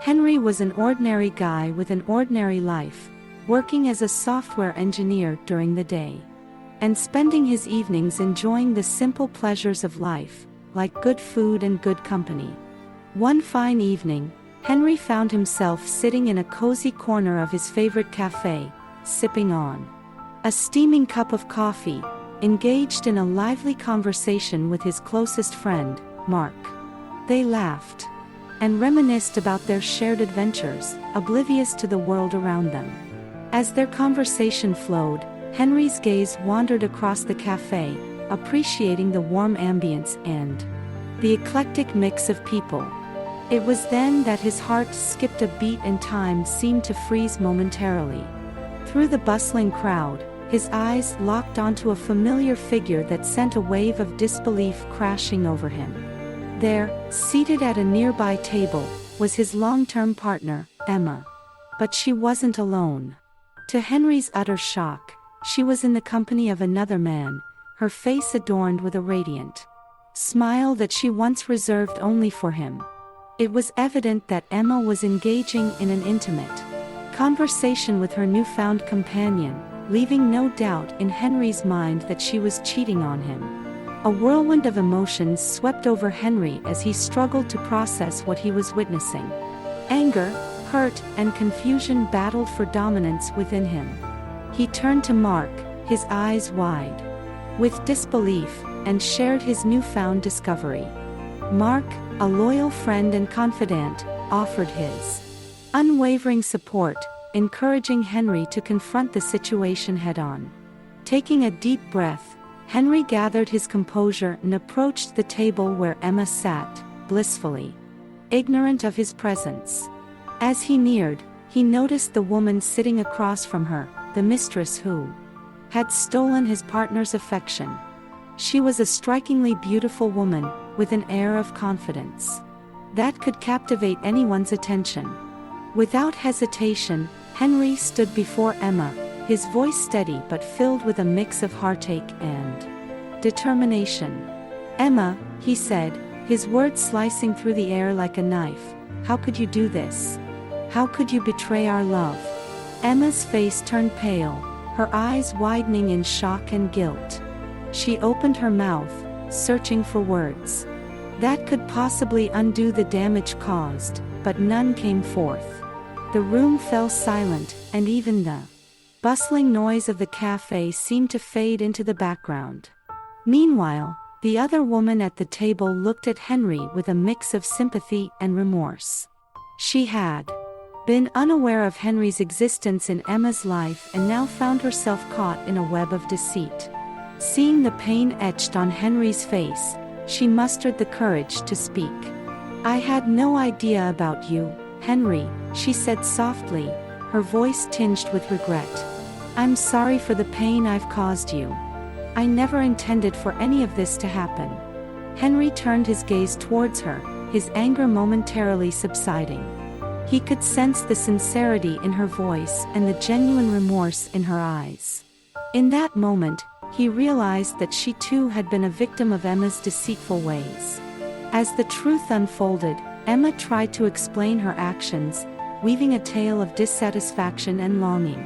Henry was an ordinary guy with an ordinary life, working as a software engineer during the day, and spending his evenings enjoying the simple pleasures of life, like good food and good company. One fine evening, Henry found himself sitting in a cozy corner of his favorite cafe, sipping on a steaming cup of coffee, engaged in a lively conversation with his closest friend, Mark. They laughed and reminisced about their shared adventures, oblivious to the world around them. As their conversation flowed, Henry's gaze wandered across the cafe, appreciating the warm ambience and the eclectic mix of people. It was then that his heart skipped a beat and time seemed to freeze momentarily. Through the bustling crowd, his eyes locked onto a familiar figure that sent a wave of disbelief crashing over him. There, seated at a nearby table, was his long-term partner, Emma. But she wasn't alone. To Henry's utter shock, she was in the company of another man, her face adorned with a radiant smile that she once reserved only for him. It was evident that Emma was engaging in an intimate conversation with her newfound companion, leaving no doubt in Henry's mind that she was cheating on him. A whirlwind of emotions swept over Henry as he struggled to process what he was witnessing. Anger, hurt, and confusion battled for dominance within him. He turned to Mark, his eyes wide with disbelief, and shared his newfound discovery. Mark, a loyal friend and confidant, offered his unwavering support, encouraging Henry to confront the situation head-on. Taking a deep breath, Henry gathered his composure and approached the table where Emma sat, blissfully ignorant of his presence. As he neared, he noticed the woman sitting across from her, the mistress who had stolen his partner's affection. She was a strikingly beautiful woman, with an air of confidence that could captivate anyone's attention. Without hesitation, Henry stood before Emma, his voice steady but filled with a mix of heartache and determination. "Emma," he said, his words slicing through the air like a knife, "how could you do this? How could you betray our love?" Emma's face turned pale, her eyes widening in shock and guilt. She opened her mouth, searching for words that could possibly undo the damage caused, but none came forth. The room fell silent, and even the bustling noise of the cafe seemed to fade into the background. Meanwhile, the other woman at the table looked at Henry with a mix of sympathy and remorse. She had been unaware of Henry's existence in Emma's life and now found herself caught in a web of deceit. Seeing the pain etched on Henry's face, she mustered the courage to speak. "I had no idea about you, Henry," she said softly, her voice tinged with regret. "I'm sorry for the pain I've caused you. I never intended for any of this to happen." Henry turned his gaze towards her, his anger momentarily subsiding. He could sense the sincerity in her voice and the genuine remorse in her eyes. In that moment, he realized that she too had been a victim of Emma's deceitful ways. As the truth unfolded, Emma tried to explain her actions, weaving a tale of dissatisfaction and longing.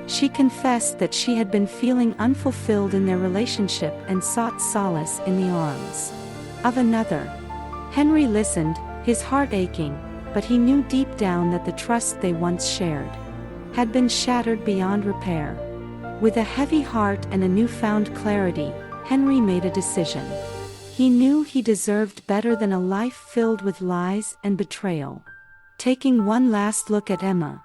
She confessed that she had been feeling unfulfilled in their relationship and sought solace in the arms of another. Henry listened, his heart aching, but he knew deep down that the trust they once shared had been shattered beyond repair. With a heavy heart and a newfound clarity, Henry made a decision. He knew he deserved better than a life filled with lies and betrayal. Taking one last look at Emma,